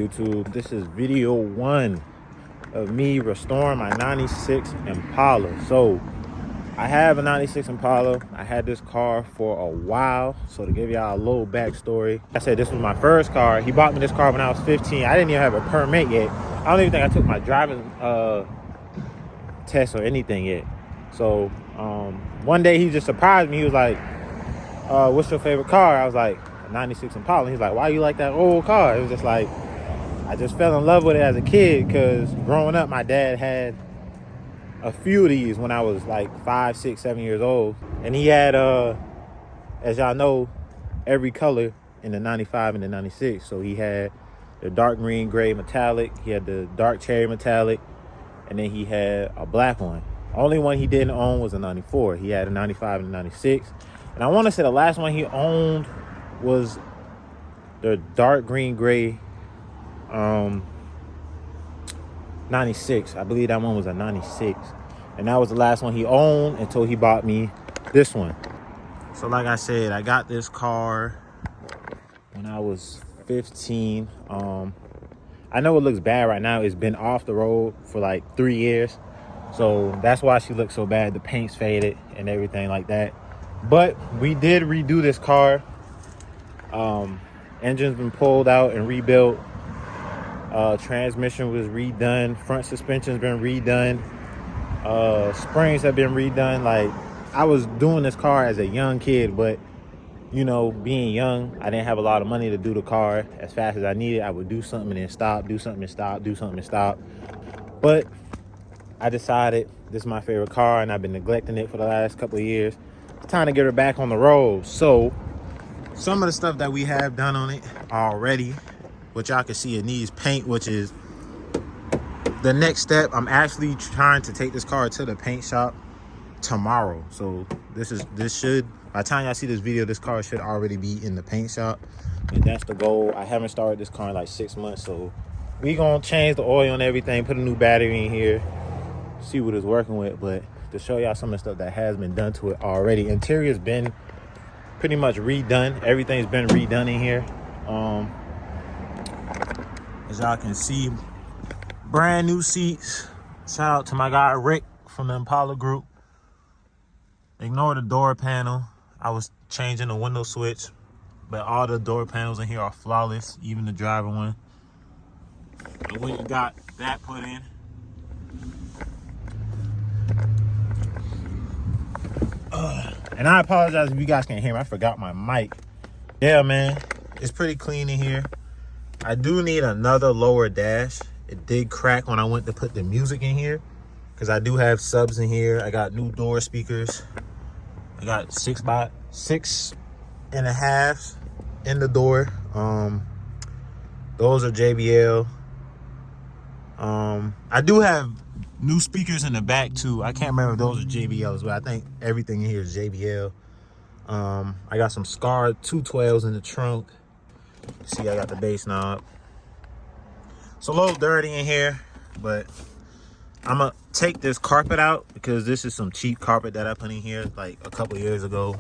YouTube, this is video 1 of me restoring my 96 Impala. So I have a 96 Impala. I had this car for a while. So to give y'all a little backstory, I said this was my first car. He bought me this car when I was 15. I didn't even have a permit yet. I don't even think I took my driving test or anything yet. So one day he just surprised me. He was like, what's your favorite car? I was like, a 96 Impala. He's like, why you like that old car? It was just like, I just fell in love with it as a kid because growing up, my dad had a few of these when I was like 5, 6, 7 years old. And he had, as y'all know, every color in the 95 and the 96. So he had the dark green, gray metallic. He had the dark cherry metallic. And then he had a black one. Only one he didn't own was a 94. He had a 95 and a 96. And I want to say the last one he owned was the dark green, gray 96. I believe that one was a 96. And that was the last one he owned until he bought me this one. So like I said, I got this car when I was 15. I know it looks bad right now. It's been off the road for like 3 years. So that's why she looks so bad. The paint's faded and everything like that. But we did redo this car. Engine's been pulled out and rebuilt. Transmission was redone. Front suspension's been redone. Springs have been redone. Like, I was doing this car as a young kid, but you know, being young, I didn't have a lot of money to do the car as fast as I needed. I would do something and then stop, do something and stop, do something and stop. But I decided this is my favorite car and I've been neglecting it for the last couple of years. It's time to get her back on the road. So some of the stuff that we have done on it already, which y'all can see, it needs paint, which is the next step. I'm actually trying to take this car to the paint shop tomorrow. So this should, by the time y'all see this video, this car should already be in the paint shop. And that's the goal. I haven't started this car in like 6 months. So we gonna change the oil and everything, put a new battery in here, see what it's working with. But to show y'all some of the stuff that has been done to it already. Interior's been pretty much redone. Everything's been redone in here. As y'all can see, brand new seats. Shout out to my guy Rick from the Impala group. Ignore the door panel. I was changing the window switch, but all the door panels in here are flawless, even the driver one. But when you got that put in, and I apologize if you guys can't hear me. I forgot my mic. Yeah, man, it's pretty clean in here. I do need another lower dash. It did crack when I went to put the music in here because I do have subs in here. I got new door speakers. I got 6.5 in the door. Those are JBL. I do have new speakers in the back too. I can't remember if those are JBLs, but I think everything in here is JBL. I got some Scar 212s in the trunk. See, I got the bass knob. It's a little dirty in here, but I'm gonna take this carpet out because this is some cheap carpet that I put in here like a couple years ago.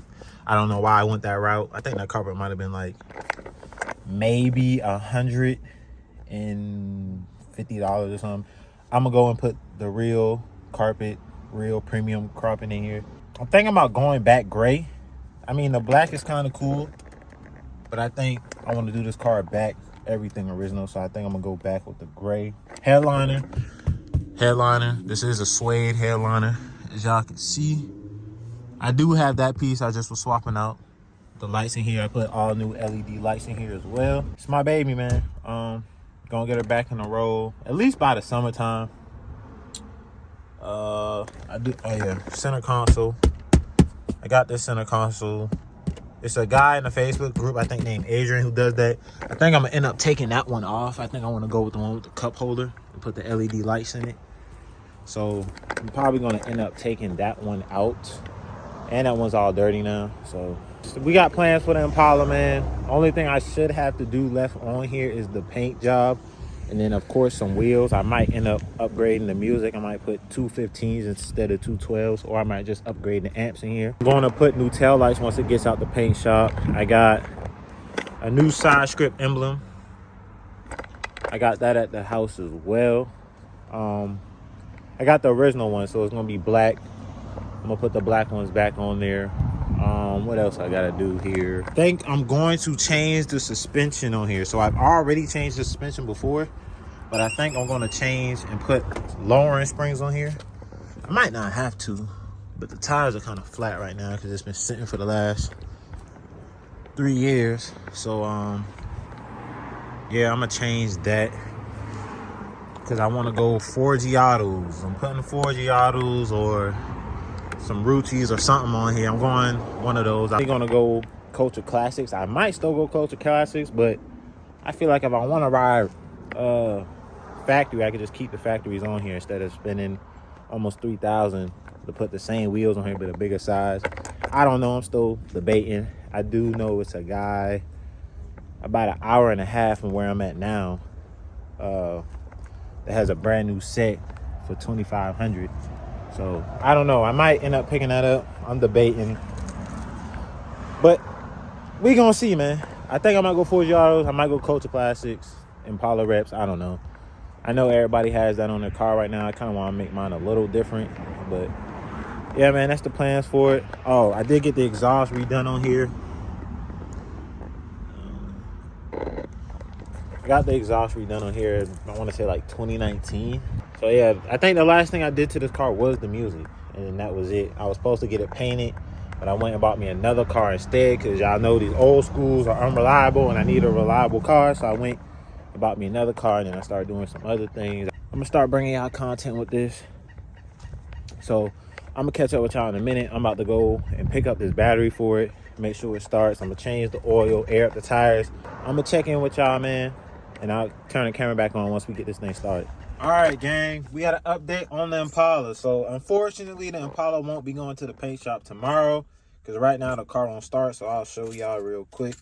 I don't know why I went that route. I think that carpet might have been like maybe $150 or something. I'm gonna go and put the real carpet, real premium carpet in here. I'm thinking about going back gray. I mean, the black is kind of cool, but I think I want to do this car back everything original. So I think I'm gonna go back with the gray headliner. This is a suede headliner, as y'all can see. I do have that piece. I just was swapping out the lights in here. I put all new LED lights in here as well. It's my baby, man. Gonna get her back in the road at least by the summertime. Center console. I got this center console. It's a guy in the Facebook group, I think named Adrian, who does that. I think I'm gonna end up taking that one off. I think I want to go with the one with the cup holder and put the LED lights in it. So I'm probably gonna end up taking that one out. And that one's all dirty now. So we got plans for the Impala, man. Only thing I should have to do left on here is the paint job. And then of course some wheels. I might end up upgrading the music. I might put 215s instead of 212s, or I might just upgrade the amps in here. I'm going to put new tail lights once it gets out the paint shop. I got a new side script emblem. I got that at the house as well. I got the original one, so it's gonna be black. I'm gonna put the black ones back on there. What else I gotta do here? I think I'm going to change the suspension on here. So I've already changed the suspension before, but I think I'm gonna change and put lowering springs on here. I might not have to, but the tires are kind of flat right now because it's been sitting for the last 3 years. So yeah, I'm gonna change that because I want to go 4G autos. I'm putting 4G autos or some Ruchis or something on here. I'm going one of those. I'm gonna go Culture Classics. I might still go Culture Classics, but I feel like if I want to ride factory, I could just keep the factories on here instead of spending almost $3,000 to put the same wheels on here but a bigger size. I don't know. I'm still debating. I do know it's a guy about an hour and a half from where I'm at now that has a brand new set for $2,500. So I don't know. I might end up picking that up. I'm debating, but we gonna see, man. I think I might go 4G autos. I might go Culture Classics, Impala reps. I don't know. I know everybody has that on their car right now. I kind of want to make mine a little different, but yeah, man, that's the plans for it. Oh, I did get the exhaust redone on here. I got the exhaust redone on here. I want to say like 2019. So yeah, I think the last thing I did to this car was the music, and that was it. I was supposed to get it painted, but I went and bought me another car instead because y'all know these old schools are unreliable and I need a reliable car. So I went and bought me another car, and then I started doing some other things. I'm gonna start bringing y'all content with this. So I'm gonna catch up with y'all in a minute. I'm about to go and pick up this battery for it, make sure it starts. I'm gonna change the oil, air up the tires. I'm gonna check in with y'all, man, and I'll turn the camera back on once we get this thing started. All right, gang, we had an update on the Impala. So unfortunately, the Impala won't be going to the paint shop tomorrow because right now the car won't start. So I'll show y'all real quick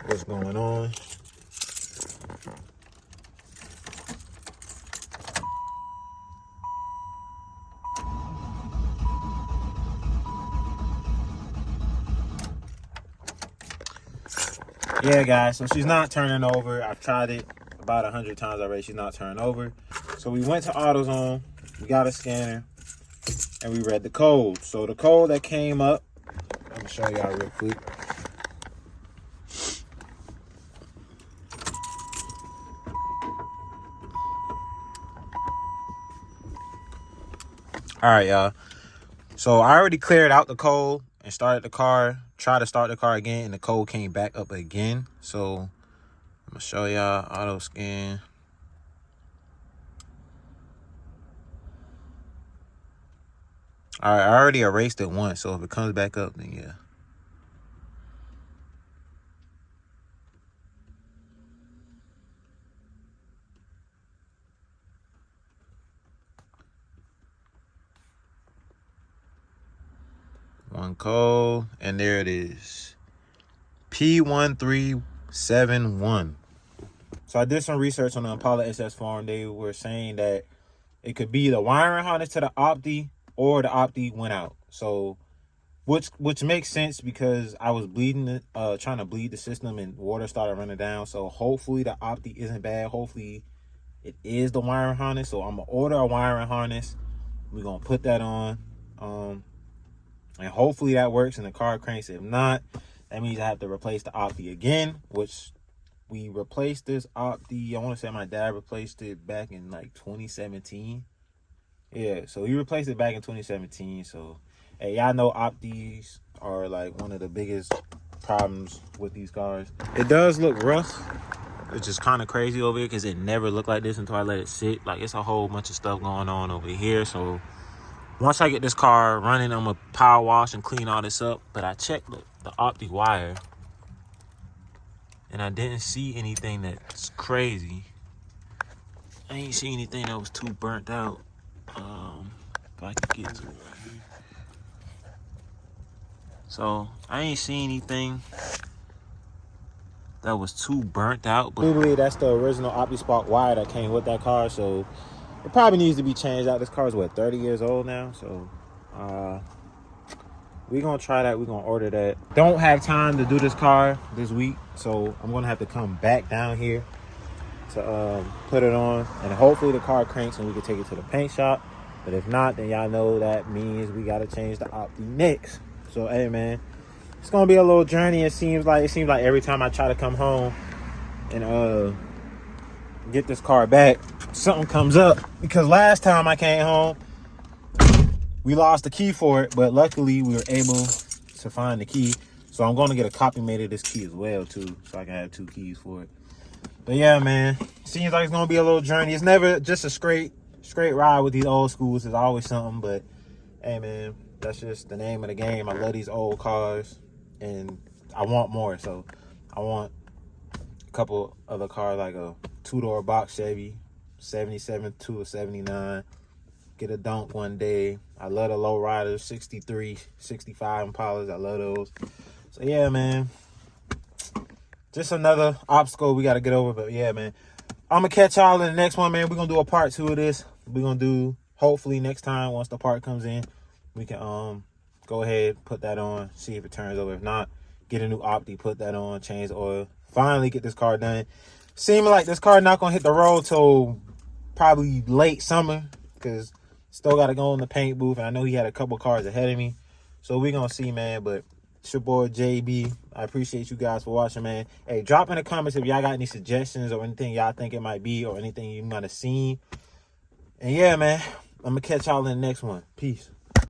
what's going on. Yeah, guys, so she's not turning over. I've tried it about 100 times already. She's not turning over. So we went to AutoZone, we got a scanner, and we read the code. So the code that came up, I'm gonna show y'all real quick. All right, y'all. So I already cleared out the code and started the car, tried to start the car again, and the code came back up again. So I'm gonna show y'all auto scan. All right, I already erased it once, so if it comes back up, then yeah. One code, and there it is. P1371. So I did some research on the Impala SS Forum. They were saying that it could be the wiring harness to the Opti or the Opti went out. So which makes sense because I was bleeding, trying to bleed the system and water started running down. So hopefully the Opti isn't bad. Hopefully it is the wiring harness. So I'm gonna order a wiring harness. We're gonna put that on. And hopefully that works and the car cranks. If not, that means I have to replace the Opti again, which we replaced this Opti. I want to say my dad replaced it back in like 2017. Yeah, so he replaced it back in 2017. So, hey, y'all know Optis are like one of the biggest problems with these cars. It does look rough, which is kind of crazy over here because it never looked like this until I let it sit. Like, it's a whole bunch of stuff going on over here. So once I get this car running, I'm going to power wash and clean all this up. But I checked the Opti wire, and I didn't see anything that's crazy. I ain't see anything that was too burnt out. If I could get to it right here. So I ain't see anything that was too burnt out. But literally, that's the original Opti Spark wire that came with that car. So it probably needs to be changed out. This car is, what, 30 years old now? So we're going to try that. We're going to order that. Don't have time to do this car this week, so I'm going to have to come back down here to put it on, and hopefully the car cranks and we can take it to the paint shop. But if not, then y'all know that means we gotta change the Opti next. So hey man, it's gonna be a little journey. It seems like every time I try to come home and get this car back, something comes up. Because last time I came home, we lost the key for it, but luckily we were able to find the key. So I'm going to get a copy made of this key as well too, so I can have 2 keys for it. But yeah, man, seems like it's going to be a little journey. It's never just a straight ride with these old schools. There's always something, but hey man, that's just the name of the game. I love these old cars and I want more. So I want a couple other cars, like a 2-door box Chevy 77 to a 79. Get a dunk one day. I love the low riders, 63, 65 Impalas. I love those. So yeah, man, just another obstacle we got to get over. But yeah, man, I'm gonna catch y'all in the next one, man. We're gonna do a part 2 of this. We're gonna do, hopefully next time, once the part comes in, we can go ahead, put that on, see if it turns over. If not, get a new Opti, put that on, change the oil, finally get this car done. Seeming like this car not gonna hit the road till probably late summer, because still got to go in the paint booth. And I know he had a couple cars ahead of me. So we're going to see, man. But it's your boy, JB. I appreciate you guys for watching, man. Hey, drop in the comments if y'all got any suggestions or anything y'all think it might be or anything you might have seen. And yeah, man, I'm going to catch y'all in the next one. Peace.